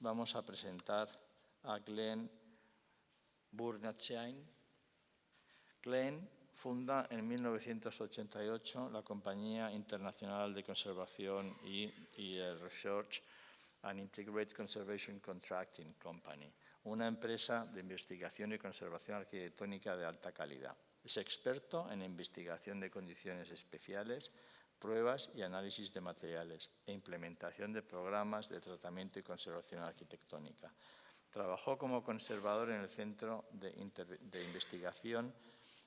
vamos a presentar a Glenn Burnacek. Glenn funda en 1988 la Compañía Internacional de Conservación y Research and Integrated Conservation Contracting Company, una empresa de investigación y conservación arquitectónica de alta calidad. Es experto en investigación de condiciones especiales, pruebas y análisis de materiales e implementación de programas de tratamiento y conservación arquitectónica. Trabajó como conservador en el Centro de Investigación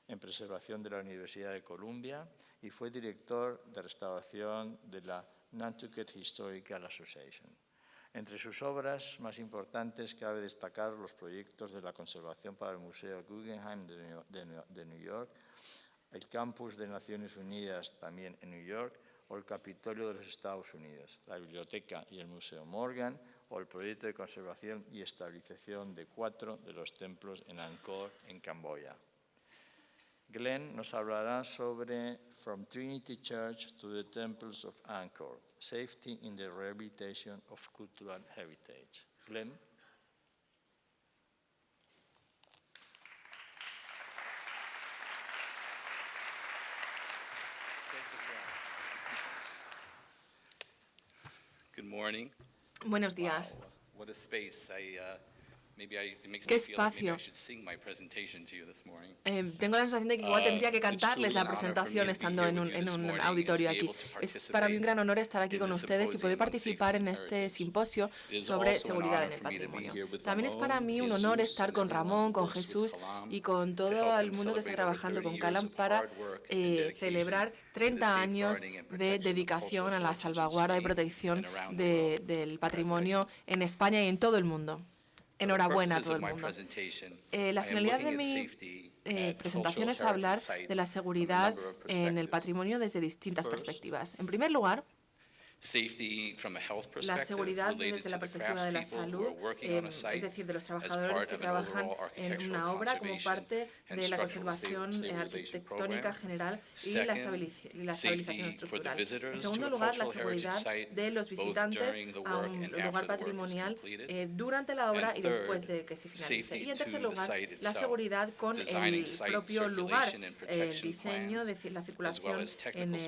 en Preservación de la Universidad de Columbia y fue director de restauración de la Nantucket Historical Association. Entre sus obras más importantes cabe destacar los proyectos de la conservación para el Museo Guggenheim de New York, el Campus de Naciones Unidas también en New York, o el Capitolio de los Estados Unidos, la Biblioteca y el Museo Morgan, o el proyecto de conservación y estabilización de 4 de los templos en Angkor, en Camboya. Glenn nos hablará sobre From Trinity Church to the Temples of Angkor, Safety in the Rehabilitation of Cultural Heritage. Glenn. Good morning. Buenos días. Wow, what a space. Qué espacio. Tengo la sensación de que igual tendría que cantarles la presentación estando en un auditorio aquí. Es para mí un gran honor estar aquí con ustedes y poder participar en este simposio sobre seguridad en el patrimonio. También es para mí un honor estar con Ramón, con Jesús y con todo el mundo que está trabajando con Calam para celebrar 30 años de dedicación a la salvaguarda y protección del patrimonio en España y en todo el mundo. Enhorabuena a todo el mundo. La finalidad de mi presentación es hablar de la seguridad en el patrimonio desde distintas perspectivas. En primer lugar, la seguridad desde la perspectiva de la salud, es decir, de los trabajadores que trabajan en una obra como parte de la conservación arquitectónica general y la estabilización estructural. En segundo lugar, la seguridad de los visitantes a un lugar patrimonial durante la obra y después de que se finalice. Y en tercer lugar, la seguridad con el propio lugar, el diseño, la circulación en el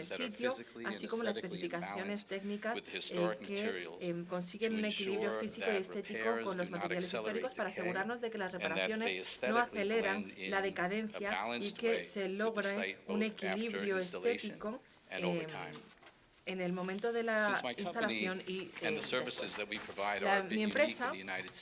sitio, así como la especificaciones técnicas que consiguen un equilibrio físico y estético con los materiales históricos para asegurarnos de que las reparaciones no aceleran la decadencia y que se logre un equilibrio estético en el momento de la instalación y mi empresa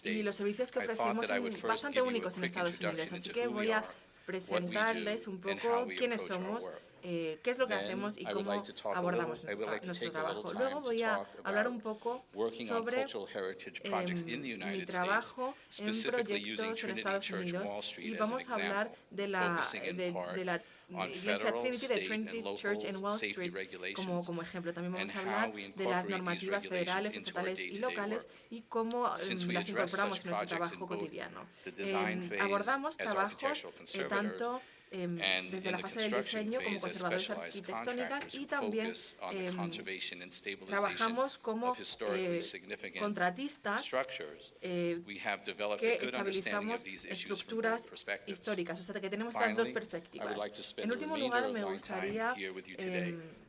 y los servicios que ofrecemos son bastante únicos en Estados Unidos, así que voy a presentarles un poco quiénes somos, qué es lo que hacemos y cómo abordamos nuestro trabajo. Luego voy a hablar un poco sobre mi trabajo en proyectos en Estados Unidos y vamos a hablar de la Iglesia Trinity, de Trinity Church en Wall Street, como ejemplo. También vamos a hablar de las normativas federales, estatales y locales y cómo las incorporamos en nuestro trabajo cotidiano. Abordamos trabajos tanto desde la fase del diseño como conservadores arquitectónicas y también trabajamos como contratistas que estabilizamos estructuras históricas, o sea que tenemos esas dos perspectivas. En último lugar, me gustaría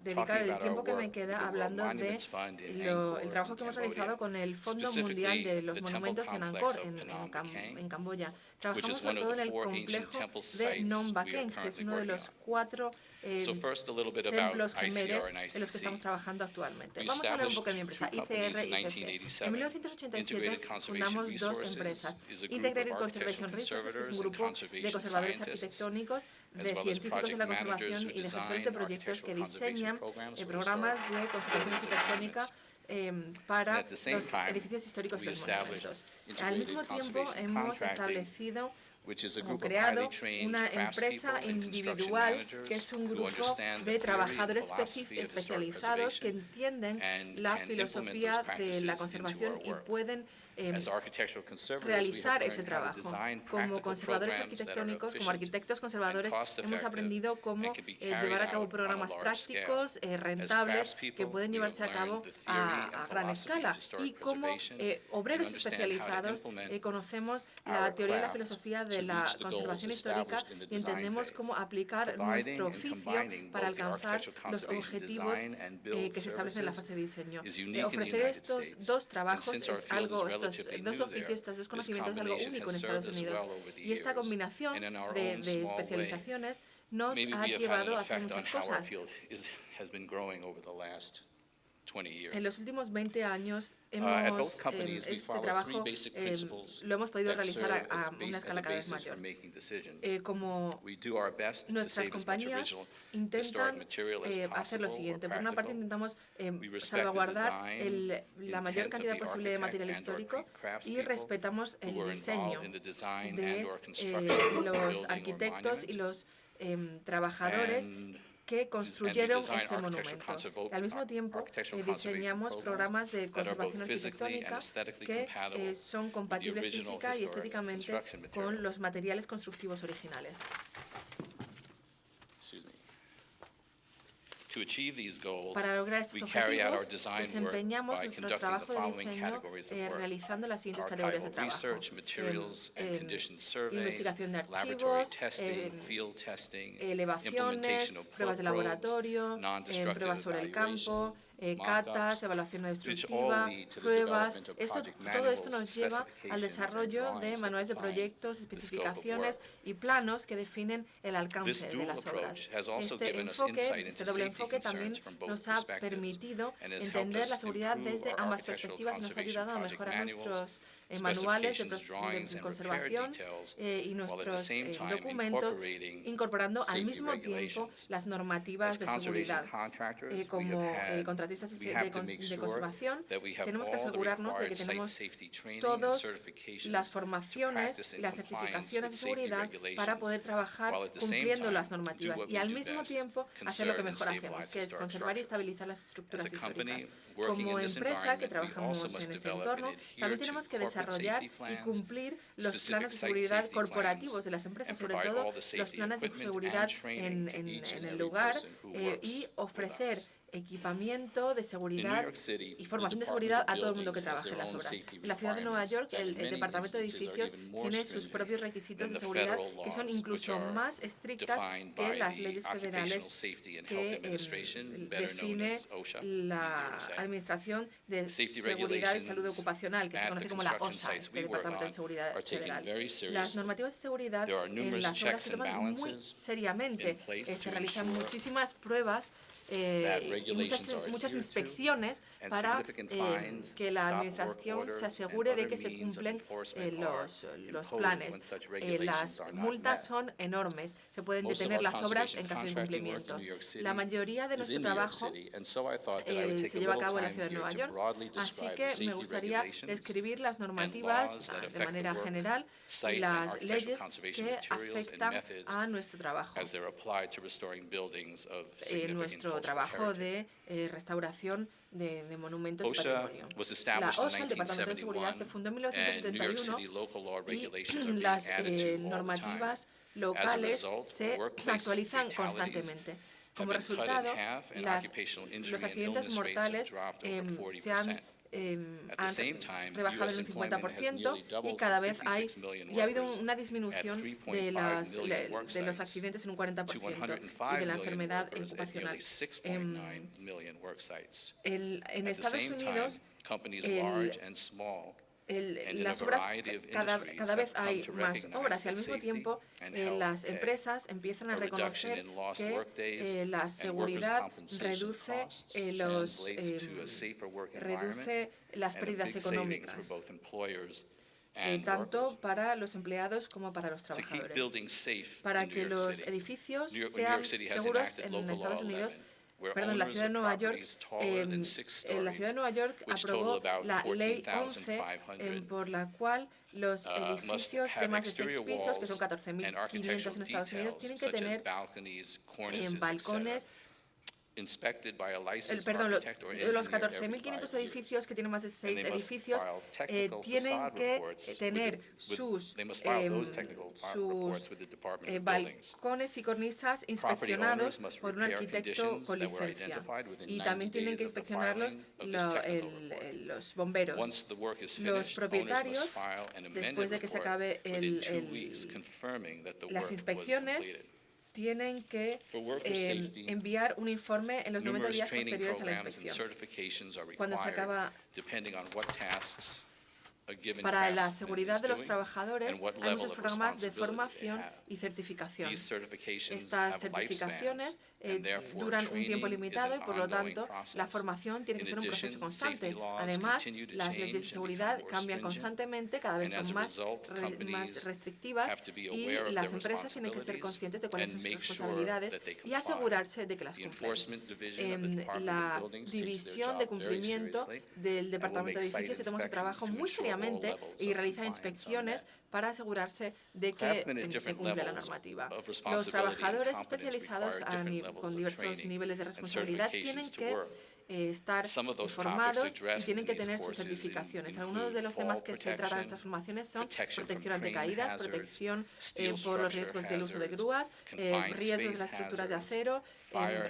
dedicar el tiempo que me queda hablando de el trabajo que hemos realizado con el Fondo Mundial de los Monumentos en Angkor, en Camboya. Trabajamos sobre todo en el complejo de Nom Baken, que es uno de los 4 templos Khmeres en los que estamos trabajando actualmente. Vamos a hablar un poco de mi empresa, ICR y ICC. En 1987 fundamos 2 empresas, Integrated Conservation Resources, que es un grupo de conservadores arquitectónicos, de científicos de la conservación y de gestores de proyectos que diseñan programas de conservación arquitectónica para los edificios históricos y los monumentos. Al mismo tiempo, hemos establecido hemos creado una empresa individual que es un grupo de trabajadores especializados que entienden la filosofía de la conservación y pueden realizar ese trabajo. Como conservadores arquitectónicos, como arquitectos conservadores, hemos aprendido cómo llevar a cabo programas prácticos, rentables, que pueden llevarse a cabo a gran escala. Y como obreros especializados conocemos la teoría y la filosofía de la conservación histórica y entendemos cómo aplicar nuestro oficio para alcanzar los objetivos que se establecen en la fase de diseño. Ofrecer estos dos trabajos es algo, estos dos oficios, estos dos conocimientos es algo único en Estados Unidos. Y esta combinación de especializaciones nos ha llevado a hacer muchas cosas. En los últimos 20 años este trabajo lo hemos podido realizar a una escala cada vez mayor. Como nuestras compañías intentan hacer lo siguiente. Por una parte intentamos salvaguardar la mayor cantidad posible de material histórico y respetamos el diseño de los arquitectos y los trabajadores que construyeron ese monumento. Y al mismo tiempo, diseñamos programas de conservación arquitectónica que son compatibles física y estéticamente con los materiales constructivos originales. Para lograr estos objetivos, desempeñamos nuestro trabajo de diseño realizando las siguientes categorías de trabajo. Investigación de archivos, elevaciones, pruebas de laboratorio, pruebas sobre el campo, catas, evaluación no destructiva, pruebas. Todo esto nos lleva al desarrollo de manuales de proyectos, especificaciones y planos que definen el alcance de las obras. Este doble enfoque también nos ha permitido entender la seguridad desde ambas perspectivas y nos ha ayudado a mejorar nuestros manuales de conservación y nuestros documentos, incorporando al mismo tiempo las normativas de seguridad. Como contratistas de conservación, tenemos que asegurarnos de que tenemos todas las formaciones y las certificaciones de seguridad para poder trabajar cumpliendo las normativas y al mismo tiempo hacer lo que mejor hacemos, que es conservar y estabilizar las estructuras históricas. Como empresa que trabajamos en este entorno, también tenemos que desarrollar y cumplir los planes de seguridad corporativos de las empresas, sobre todo los planes de seguridad en el lugar y ofrecer equipamiento de seguridad y formación de seguridad a todo el mundo que trabaje en las obras. En la ciudad de Nueva York, el Departamento de Edificios tiene sus propios requisitos de seguridad que son incluso más estrictas que las leyes federales que define la Administración de Seguridad y Salud Ocupacional, que se conoce como la OSHA, este Departamento de Seguridad Federal. Las normativas de seguridad en las obras se toman muy seriamente. Se realizan muchísimas pruebas y muchas inspecciones para que la Administración se asegure de que se cumplen los planes. Las multas son enormes. Se pueden detener las obras en caso de incumplimiento. La mayoría de nuestro trabajo se lleva a cabo en la ciudad de Nueva York, así que me gustaría describir las normativas de manera general y las leyes que afectan a nuestro trabajo. Nuestro trabajo de restauración de monumentos y patrimonio. La OSHA, el Departamento de Seguridad, se fundó en 1971 y las normativas locales se actualizan constantemente. Como resultado, los accidentes mortales se han rebajado en un 50% y cada vez ha habido una disminución de los accidentes en un 40% y de la enfermedad ocupacional. En Estados Unidos, las obras, cada vez hay más obras y al mismo tiempo las empresas empiezan a reconocer que la seguridad reduce las pérdidas económicas, tanto para los empleados como para los trabajadores. Para que los edificios sean seguros en Estados Unidos, la ciudad de Nueva York, aprobó la Ley 11 por la cual los edificios de más de 6 pisos, que son 14.500 en Estados Unidos, tienen que tener balcones. Los 14.500 edificios que tienen más de 6 edificios tienen que tener sus balcones y cornisas inspeccionados por un arquitecto con licencia. Y también tienen que inspeccionarlos los bomberos. Los propietarios, después de que se acabe las inspecciones, tienen que enviar un informe en los 90 días posteriores a la inspección. Cuando se acaba, para la seguridad de los trabajadores, hay muchos programas de formación y certificación. Estas certificaciones duran un tiempo limitado y, por lo tanto, la formación tiene que ser un proceso constante. Además, las leyes de seguridad cambian constantemente, cada vez son más restrictivas y las empresas tienen que ser conscientes de cuáles son sus responsabilidades y asegurarse de que las cumplen. La división de cumplimiento del Departamento de Edificios se toma su trabajo muy seriamente y realiza inspecciones para asegurarse de que se cumple la normativa. Los trabajadores especializados con diversos niveles de responsabilidad tienen que estar formados y tienen que tener sus certificaciones. Algunos de los temas que se tratan en estas formaciones son protección ante caídas, protección por los riesgos del uso de grúas, riesgos de las estructuras de acero,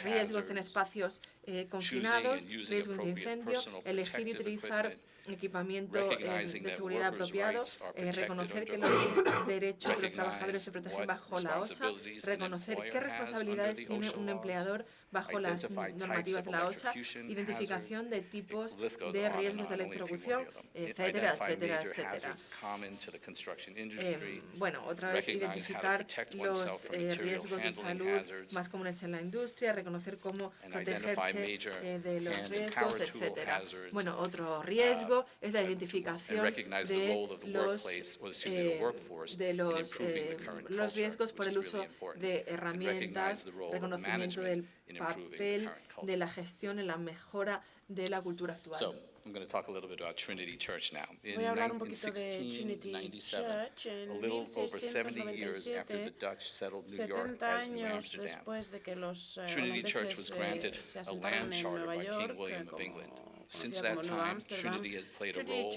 riesgos en espacios confinados, riesgos de incendio, elegir y utilizar equipamiento de seguridad apropiado, reconocer que los derechos de los trabajadores se protegen bajo la OSHA, reconocer qué responsabilidades tiene un empleador bajo las normativas de la OSHA, identificación de tipos de riesgos de electrocución, etcétera, etcétera, etcétera. Otra vez, identificar los riesgos de salud más comunes en la industria, reconocer cómo protegerse de los riesgos, etcétera. Otro riesgo es la identificación de los riesgos por el uso de herramientas, reconocimiento del papel de la gestión en la mejora de la cultura actual. Voy a hablar un poquito de Trinity Church. En 1697, 70 años después de que los holandeses se asentaron en Nueva York, Since that time, Trinity has played a role,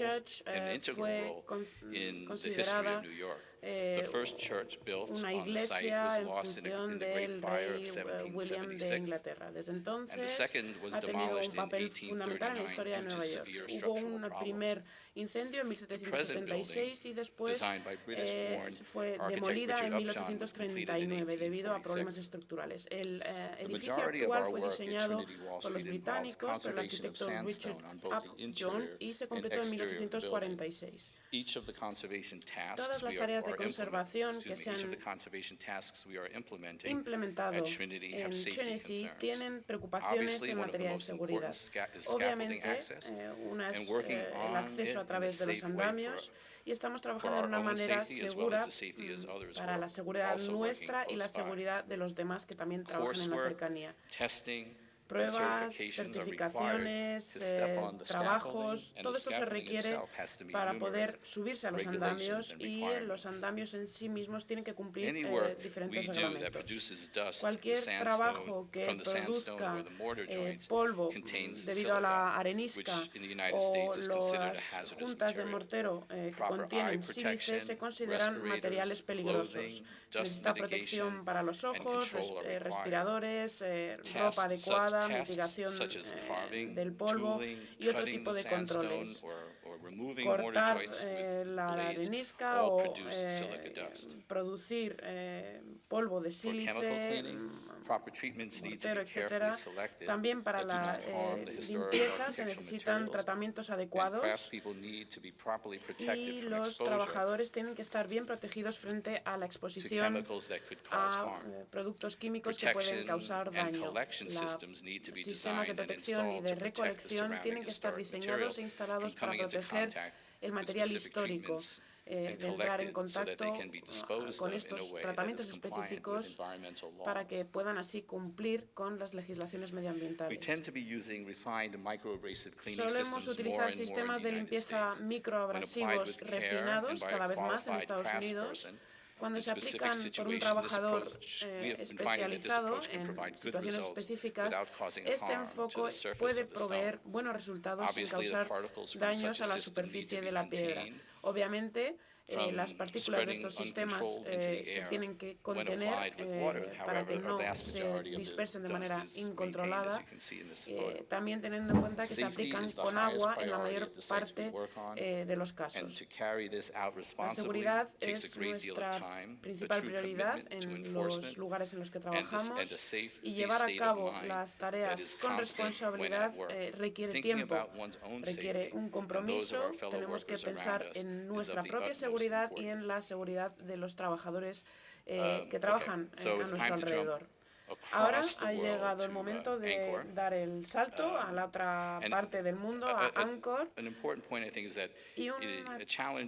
an integral role, in the history of New York. The first church built on the site was lost in the Great Fire of 1776, and the second was demolished in 1839 due to severe structural problems. Incendio en 1776 y después fue demolida en 1839 debido a problemas estructurales. El edificio actual fue diseñado por los británicos, por el arquitecto Richard Upjohn, y se completó en 1846. Todas las tareas de conservación que se han implementado en Trinity tienen preocupaciones en materia de seguridad. Obviamente, una es el acceso a través de los andamios, y estamos trabajando de una manera segura para la seguridad nuestra y la seguridad de los demás que también trabajan en la cercanía. Pruebas, certificaciones, trabajos, todo esto se requiere para poder subirse a los andamios, y los andamios en sí mismos tienen que cumplir diferentes reglamentos. Cualquier trabajo que produzca polvo debido a la arenisca o las juntas de mortero que contienen sílice se consideran materiales peligrosos. Se necesita protección para los ojos, respiradores, ropa adecuada, mitigación del polvo y otro tipo de controles. Cortar la arenisca o producir polvo de sílice, mortero, etcétera. También para la limpieza se necesitan tratamientos adecuados y los trabajadores tienen que estar bien protegidos frente a la exposición a productos químicos que pueden causar daño. Los sistemas de protección y de recolección tienen que estar diseñados e instalados para proteger el material histórico. de entrar en contacto con estos tratamientos específicos para que puedan así cumplir con las legislaciones medioambientales. Solemos utilizar sistemas de limpieza microabrasivos refinados cada vez más en Estados Unidos. Cuando se aplican por un trabajador especializado en situaciones específicas, este enfoque puede proveer buenos resultados sin causar daños a la superficie de la piedra. Obviamente, las partículas de estos sistemas se tienen que contener para que no se dispersen de manera incontrolada, también teniendo en cuenta que se aplican con agua en la mayor parte de los casos. La seguridad es nuestra principal prioridad en los lugares en los que trabajamos y llevar a cabo las tareas con responsabilidad requiere tiempo, requiere un compromiso, tenemos que pensar en nuestra propia seguridad y en la seguridad de los trabajadores que trabajan a nuestro alrededor. Ahora ha llegado el momento de dar el salto a la otra parte del mundo, a Anchor. Y una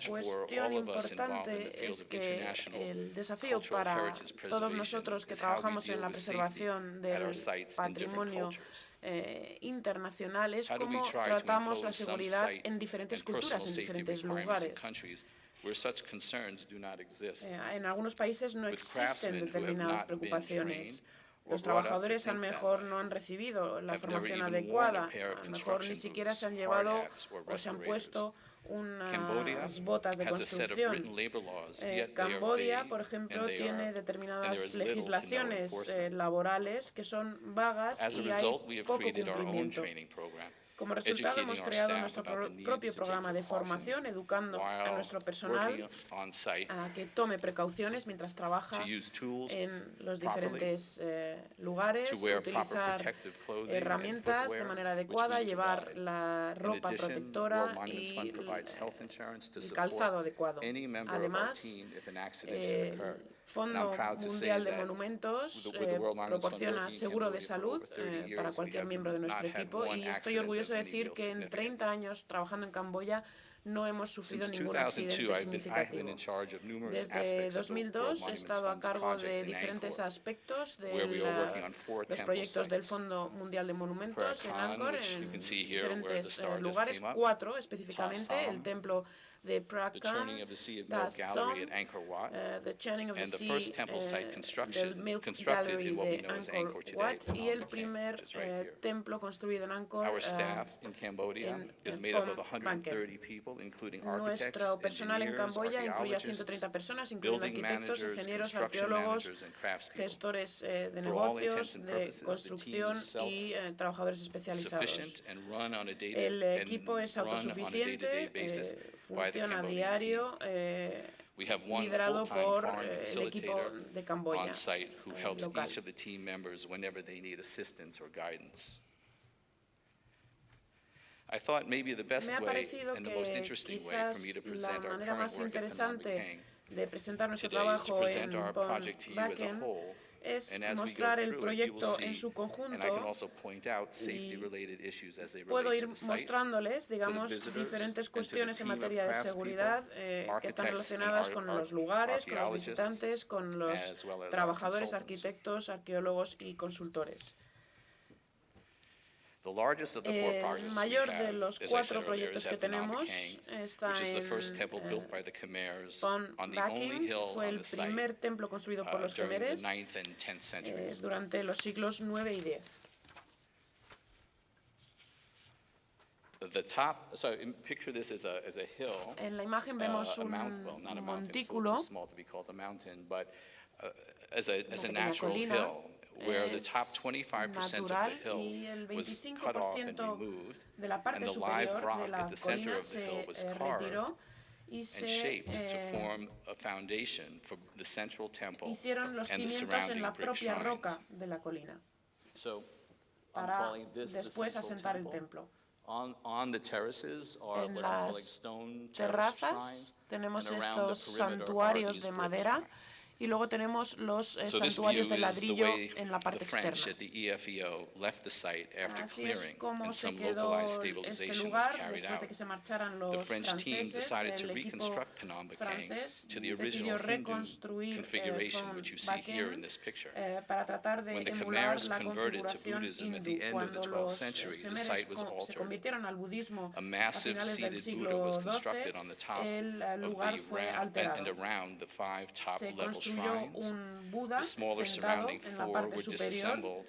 cuestión importante es que el desafío para todos nosotros que trabajamos en la preservación del patrimonio internacional es cómo tratamos la seguridad en diferentes culturas, en diferentes lugares. En algunos países no existen determinadas preocupaciones. Los trabajadores a lo mejor no han recibido la formación adecuada, a lo mejor ni siquiera se han llevado o se han puesto unas botas de construcción. Camboya, por ejemplo, tiene determinadas legislaciones laborales que son vagas y hay poco cumplimiento. Como resultado, hemos creado nuestro propio programa de formación, educando a nuestro personal a que tome precauciones mientras trabaja en los diferentes lugares, utilizar herramientas de manera adecuada, llevar la ropa protectora y el calzado adecuado. Además, Fondo Mundial de Monumentos proporciona seguro de salud para cualquier miembro de nuestro equipo y estoy orgulloso de decir que en 30 años trabajando en Camboya no hemos sufrido ningún accidente significativo. Desde 2002 he estado a cargo de diferentes aspectos de los proyectos del Fondo Mundial de Monumentos en Angkor, en diferentes lugares, 4 específicamente, el templo de Prakan, Da Som, the Chanting of the Sea, del Milk Gallery de Angkor Wat y el primer templo construido en Angkor en Phom Banken. Nuestro personal en Camboya incluye a 130 personas, incluyendo arquitectos, ingenieros, arqueólogos, gestores de negocios, de construcción y trabajadores especializados. El equipo es autosuficiente, funciona a diario, liderado por el equipo de Camboya local. Me ha parecido que quizás la manera más interesante de presentar nuestro trabajo en Phom Baken es mostrar el proyecto en su conjunto y puedo ir mostrándoles, digamos, diferentes cuestiones en materia de seguridad que están relacionadas con los lugares, con los visitantes, con los trabajadores, arquitectos, arqueólogos y consultores. El mayor de los 4 proyectos que tenemos está en Phom Baken. Fue el primer templo construido por los Khmeres durante los siglos 9 y 10. En la imagen vemos un montículo, una colina, es natural y el 25% de la parte superior de la colina se retiró y se hicieron los cimientos en la propia roca de la colina para después asentar el templo. En las terrazas tenemos estos santuarios de madera Y luego tenemos los santuarios de ladrillo en la parte externa. Así es como se quedó este lugar después de que se marcharan los franceses. El equipo francés decidió reconstruir Phnom Baken para tratar de emular la configuración hindú. Cuando los gemeres se convirtieron al budismo a finales del siglo XII, el lugar fue alterado. Se construyó un Buda sentado en la parte superior.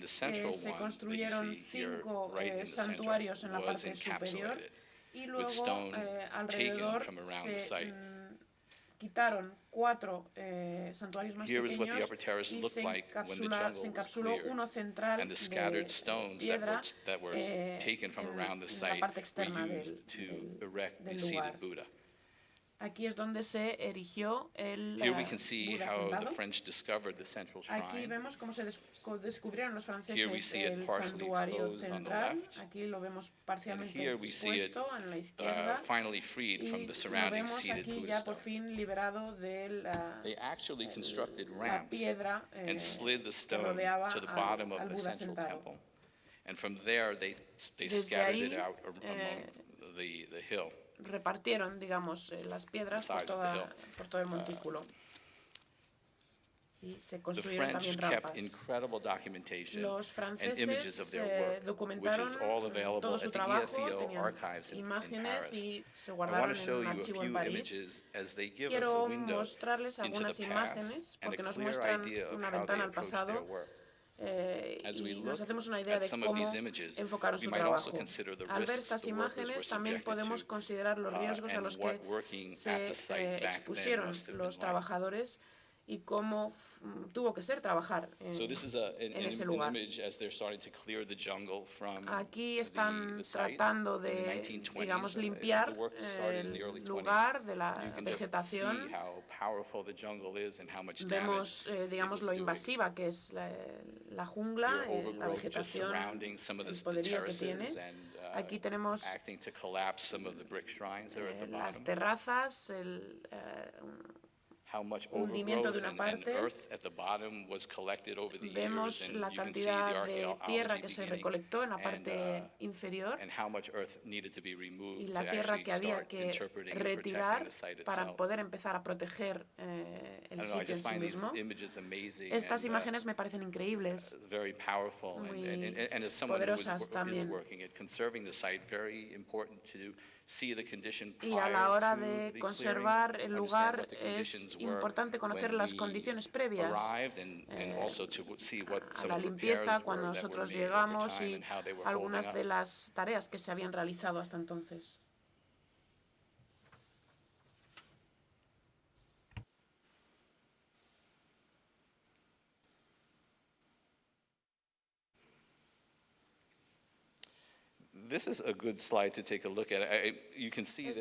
Se construyeron 5 santuarios en la parte superior y luego alrededor se quitaron 4 santuarios más pequeños y se encapsuló uno central de piedra en la parte externa del lugar. Aquí es donde se erigió el Buda sentado. Aquí vemos cómo se descubrieron los franceses el santuario central. Aquí lo vemos parcialmente expuesto en la izquierda. Y lo vemos aquí ya por fin liberado de la piedra que rodeaba al Buda sentado. Desde ahí repartieron, digamos, las piedras por todo el montículo. Y se construyeron también rampas. Los franceses documentaron todo su trabajo, tenían imágenes y se guardaron en un archivo en París. Quiero mostrarles algunas imágenes porque nos muestran una ventana al pasado. Y nos hacemos una idea de cómo enfocaron su trabajo. Al ver estas imágenes también podemos considerar los riesgos a los que se expusieron los trabajadores y cómo tuvo que ser trabajar en ese lugar. Aquí están tratando de, digamos, limpiar el lugar de la vegetación. Vemos, digamos, lo invasiva que es la jungla, la vegetación, el poderío que tiene. Aquí tenemos las terrazas, hundimiento de una parte. Vemos la cantidad de tierra que se recolectó en la parte inferior y la tierra que había que retirar para poder empezar a proteger el sitio en sí mismo. Estas imágenes me parecen increíbles, muy poderosas también. Y a la hora de conservar el lugar es importante conocer las condiciones previas a la limpieza cuando nosotros llegamos y algunas de las tareas que se habían realizado hasta entonces. Esta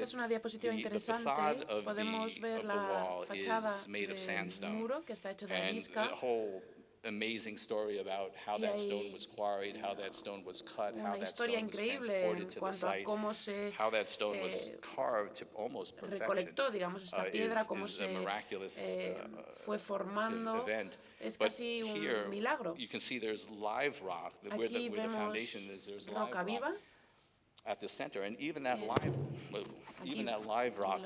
es una diapositiva interesante. Podemos ver la fachada del muro que está hecho de arenisca. Amazing story about how that stone was quarried, how that stone was cut, how that stone was transported to the site, how that stone was carved to almost perfection. Digamos, esta piedra, cómo se fue formando. Es casi un milagro. You can see there's live rock where the foundation is. There's live rock at the center, and even that live rock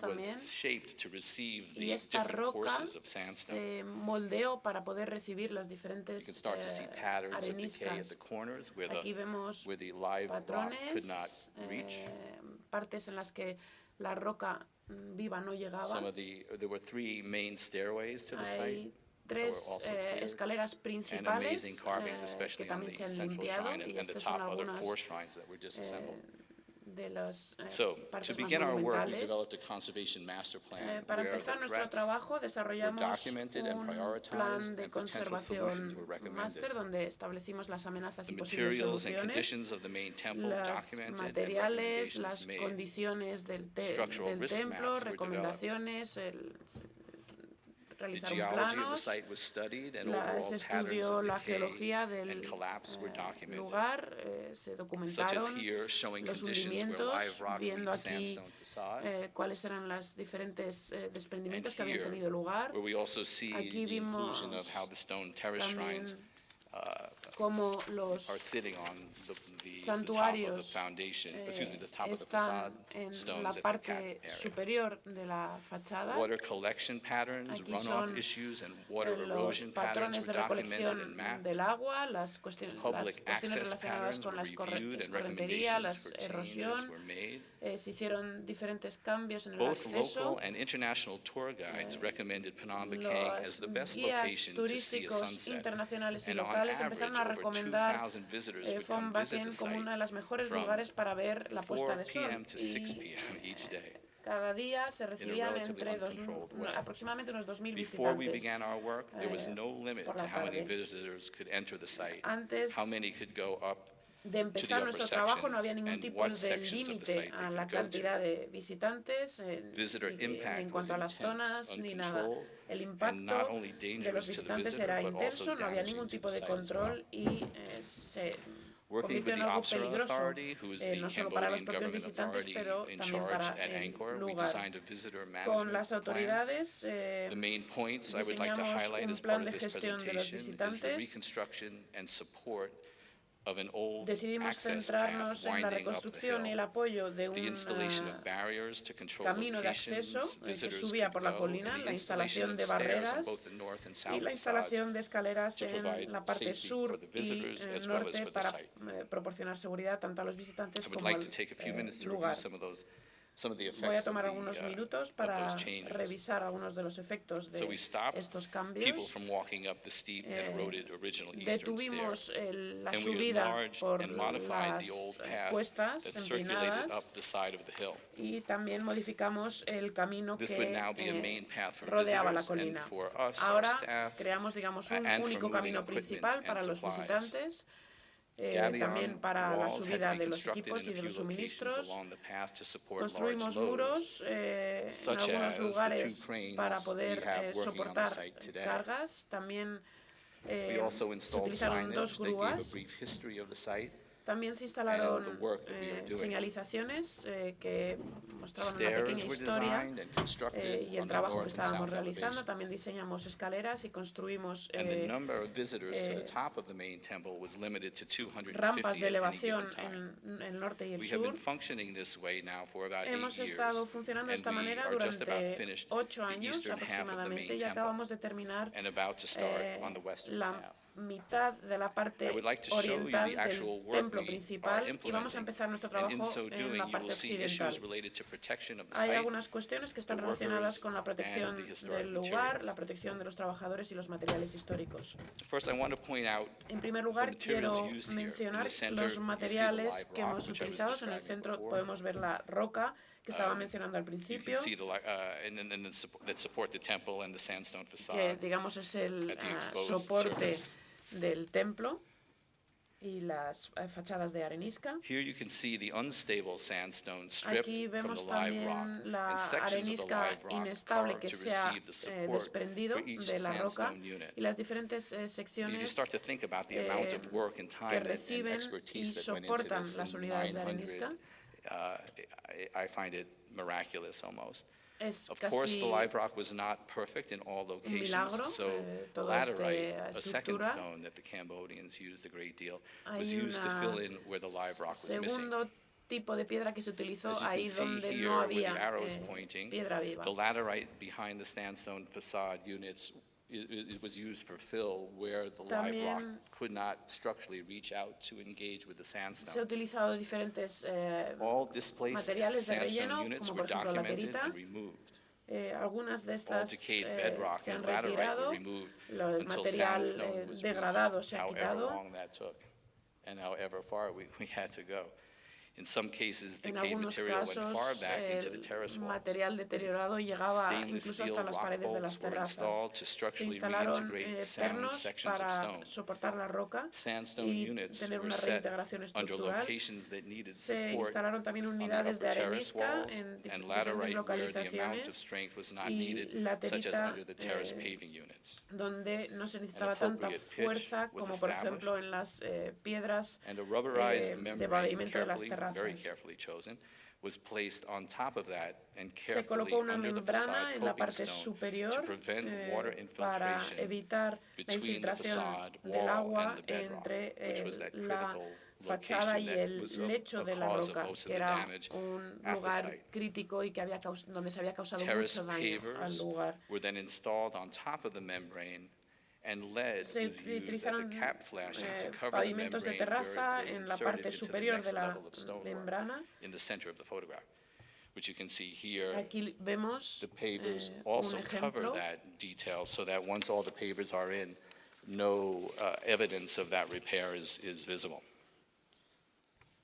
was shaped to receive the different courses of sandstone. Se moldeó para poder recibir las diferentes you can start to see patterns of decay at the corners where the live rock could not reach. Partes en las que la roca viva no llegaba. There were 3 main stairways to the site. 3 escaleras principales que también se han limpiado y estas son algunas de las partes más monumentales. Para empezar nuestro trabajo desarrollamos un plan de conservación máster donde establecimos las amenazas y posibles soluciones, los materiales, las condiciones del templo, recomendaciones, realizaron planos, se estudió la geología del lugar, se documentaron los hundimientos, viendo aquí cuáles eran los diferentes desprendimientos que habían tenido lugar. Aquí vimos también cómo los santuarios están en la parte superior de la fachada. Aquí son los patrones de recolección del agua, las cuestiones relacionadas con la escorrentería, la erosión. Se hicieron diferentes cambios en el acceso. Los guías turísticos internacionales y locales empezaron a recomendar Phnom Baken como uno de los mejores lugares para ver la puesta de sol. Cada día se recibían aproximadamente unos 2.000 visitantes por la tarde. Antes de empezar nuestro trabajo no había ningún tipo de límite a la cantidad de visitantes en cuanto a las zonas ni nada. El impacto de los visitantes era intenso, no había ningún tipo de control y se convirtió en algo peligroso, no solo para los propios visitantes, pero también para el lugar. Con las autoridades diseñamos un plan de gestión de los visitantes. Decidimos centrarnos en la reconstrucción y el apoyo de un camino de acceso que subía por la colina, la instalación de barreras y la instalación de escaleras en la parte sur y norte para proporcionar seguridad tanto a los visitantes como al lugar. Voy a tomar algunos minutos para revisar algunos de los efectos de estos cambios. Detuvimos la subida por las cuestas empinadas y también modificamos el camino que rodeaba la colina. Ahora creamos, digamos, un único camino principal para los visitantes. También para la subida de los equipos y de los suministros. Construimos muros en algunos lugares para poder soportar cargas. También se utilizaron 2 grúas. También se instalaron señalizaciones que mostraban una pequeña historia y el trabajo que estábamos realizando. También diseñamos escaleras y construimos rampas de elevación en el norte y el sur. Hemos estado funcionando de esta manera durante 8 años aproximadamente y acabamos de terminar la mitad de la parte oriental del templo principal y vamos a empezar nuestro trabajo en la parte occidental. Hay algunas cuestiones que están relacionadas con la protección del lugar, la protección de los trabajadores y los materiales históricos. En primer lugar, quiero mencionar los materiales que hemos utilizado. En el centro podemos ver la roca que estaba mencionando al principio, que digamos es el soporte del templo y las fachadas de arenisca. Aquí vemos también la arenisca inestable que se ha desprendido de la roca y las diferentes secciones que reciben y soportan las unidades de arenisca. Es casi un milagro toda esta estructura. Hay un segundo tipo de piedra que se utilizó ahí donde no había piedra viva. It was used for fill where the live rock could not structurally reach out to engage with the sandstone. Se ha utilizado diferentes materiales de relleno, como por ejemplo la terita. Algunas de estas se han retirado, el material degradado se ha quitado. In some cases, En decayed algunos material went casos, far back into the terrace el walls. material deteriorado llegaba Stainless incluso steel hasta las rock paredes de las bolts were terrazas. installed to Se structurally instalaron reintegrate sound pernos sections of para stone. soportar la roca Sandstone y units tener were una set reintegración under estructural. locations that needed Se support instalaron también on the unidades de upper terrace arenisca walls en and diferentes laterite where the amount of localizaciones strength was not y needed, such as laterita under the terrace paving units. donde no se An necesitaba tanta appropriate pitch fuerza was como por ejemplo established, en las piedras and a rubberized de membrane, pavimento de las very terrazas. carefully chosen, was placed on top of that and Se carefully colocó una under the membrana facade en la coping parte stone to superior prevent water para infiltration evitar la between the infiltración facade del wall agua and the bedrock, entre which was that la critical fachada location y that el was lecho a de la cause of roca, most of que the era damage un at the lugar site. crítico y que había donde se había causado Terrace mucho daño al pavers lugar. were then installed on top of the membrane, and lead Se was used as a utilizaron cap flashing to cover the pavimentos de membrane terraza where it was en la inserted parte into the superior next de la level of stonework membrana. in the center of the photograph, which you can see here. Aquí vemos The pavers un also cover ejemplo. that detail so that once all the pavers are in, no evidence of that repair is visible.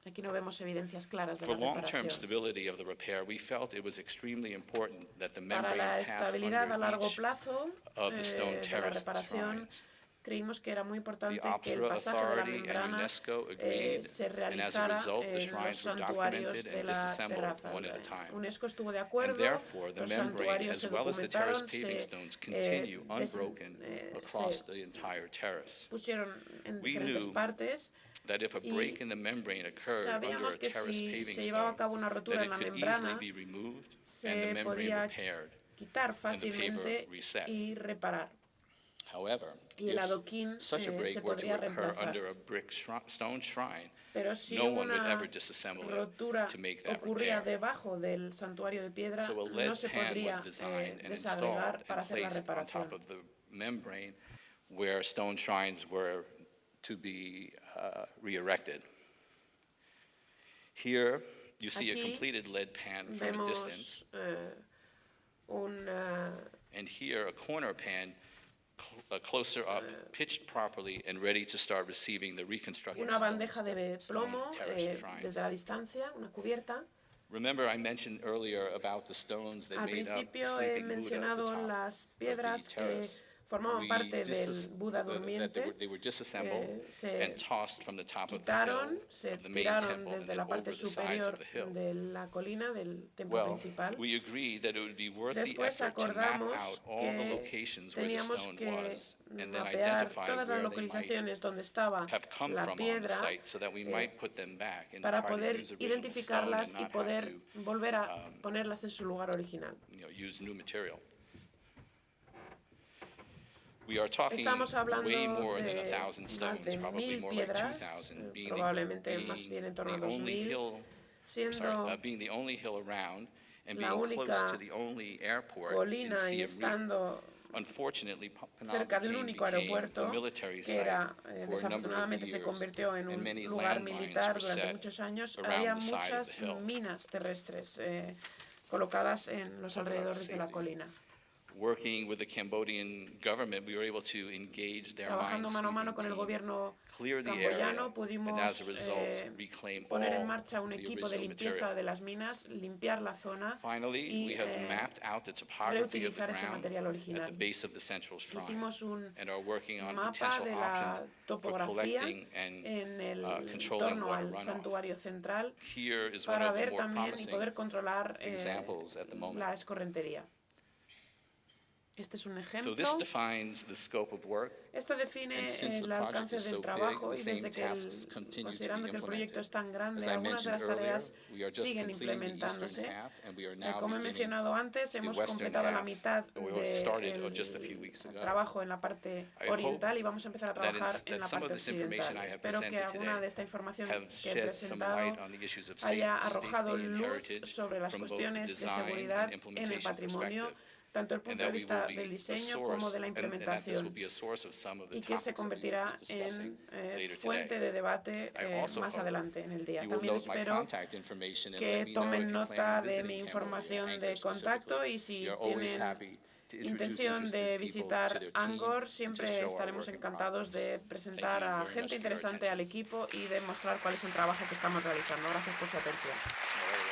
Aquí no vemos evidencias claras de For la long-term reparación. stability of the repair, we felt it was extremely important that the Para membrane la pass estabilidad a under largo each plazo of the stone de la terrace reparación, shrines. creímos que era muy The importante que el OPSRA pasaje de la Authority and membrana UNESCO agreed, se and as a realizara result, the en los shrines were santuarios documented de and la disassembled terraza. one at a time. UNESCO estuvo de And acuerdo, therefore, the los membrane, santuarios as se well as the terrace documentaron, paving se stones, continue unbroken across se the entire terrace. pusieron en We diferentes knew partes. That if a break in the membrane occurred under Sabíamos a que terrace si paving se llevaba a stone, cabo una rotura that en it la could easily membrana, be removed and the se membrane podía repaired. quitar and the paver fácilmente reset. y reparar. However, Y el if adoquín such a se break were to podría occur reemplazar. under a brick stone shrine, Pero si no one would una ever disassemble it rotura to make that ocurría repair. debajo del santuario de piedra, So a lead no se pan podría was designed and desagregar installed para and hacer la placed on reparación. top of the membrane where stone shrines were to be re-erected. Here, you see a Aquí completed lead pan from a distance, and here a corner pan closer up, pitched properly and ready to start receiving the reconstructed una bandeja stone de plomo terrace shrine. desde la distancia, una cubierta. Remember, I mentioned earlier about the stones that Al made up principio he Sleeping Buddha at the mencionado top las of the piedras que terrace. formaban parte del Buda That durmiente. they were disassembled Se and tossed from the top of the quitaron, hill se of the main tiraron temple and desde then la over parte the sides superior of the hill. de la colina del templo Well, principal. we agreed that it would be worth the Después effort to map acordamos out all the que locations where the teníamos stone que was and then mapear identify todas las where they might localizaciones donde estaba have come la from on the piedra site so that we might put them back and para try to poder use original stone identificarlas and y not have poder to volver a ponerlas en su lugar original. use new material. We are talking Estamos hablando way more than de 1,000 más stones, de probably 1000 more like piedras, 2,000, being probablemente más bien en torno a the only 2000, hill, siendo being the only hill around and la being close única to the only airport in colina y Siem Reap. estando Unfortunately, Phnom cerca del Penh único became aeropuerto a military que site era, for a number of desafortunadamente se years, convirtió en and un many lugar landmines militar were durante set muchos años. around Había the side of muchas the hill. minas terrestres colocadas en los alrededores de la safety. colina. Working with the Cambodian government, we were able to engage their Trabajando mine mano a mano sweeping con el team, gobierno clear the area, camboyano, and pudimos as a result, reclaim poner en all marcha un the equipo de original limpieza material. de las minas, limpiar la zona Finally, y we have mapped out the topography of the reutilizar ese ground material at original. the base of the central shrine Hicimos un and are working on mapa potential de la options for topografía collecting and en el controlling torno water al runoff. santuario central Here is one para of the ver more también y promising poder controlar examples at the moment. la escorrentería. Este es un So ejemplo. this defines the scope of work. Esto define And since the el project alcance is del so big, trabajo the y same desde que tasks continue to be considerando que el proyecto implemented. es tan grande, As I algunas de mentioned las earlier, tareas we are just siguen completing the eastern implementándose. half, and we are now Como he beginning mencionado antes, the hemos western completado la half, mitad and we started del just a few weeks ago. trabajo en la parte I oriental hope y vamos a empezar a that trabajar en la some of parte this information occidental. I have Espero que presented alguna today de esta información que have he shed some presentado light on the issues of haya safety arrojado and luz heritage sobre las from both the cuestiones de design seguridad and en el implementation patrimonio, perspective, tanto desde el and punto de that we will vista be del a diseño como de la source, and that this will implementación, be a source of some of the y que se topics that we will convertirá be discussing en later fuente today. de debate I also más hope adelante en el día. You will También note my espero contact information and let que me know tomen if you plan nota on de visiting mi Cambodia, información de Angkor contacto specifically. y si We are always tienen happy intención de visitar Angor, siempre estaremos encantados de presentar a gente interesante al equipo y de mostrar cuál es el trabajo que estamos realizando. Gracias por su atención.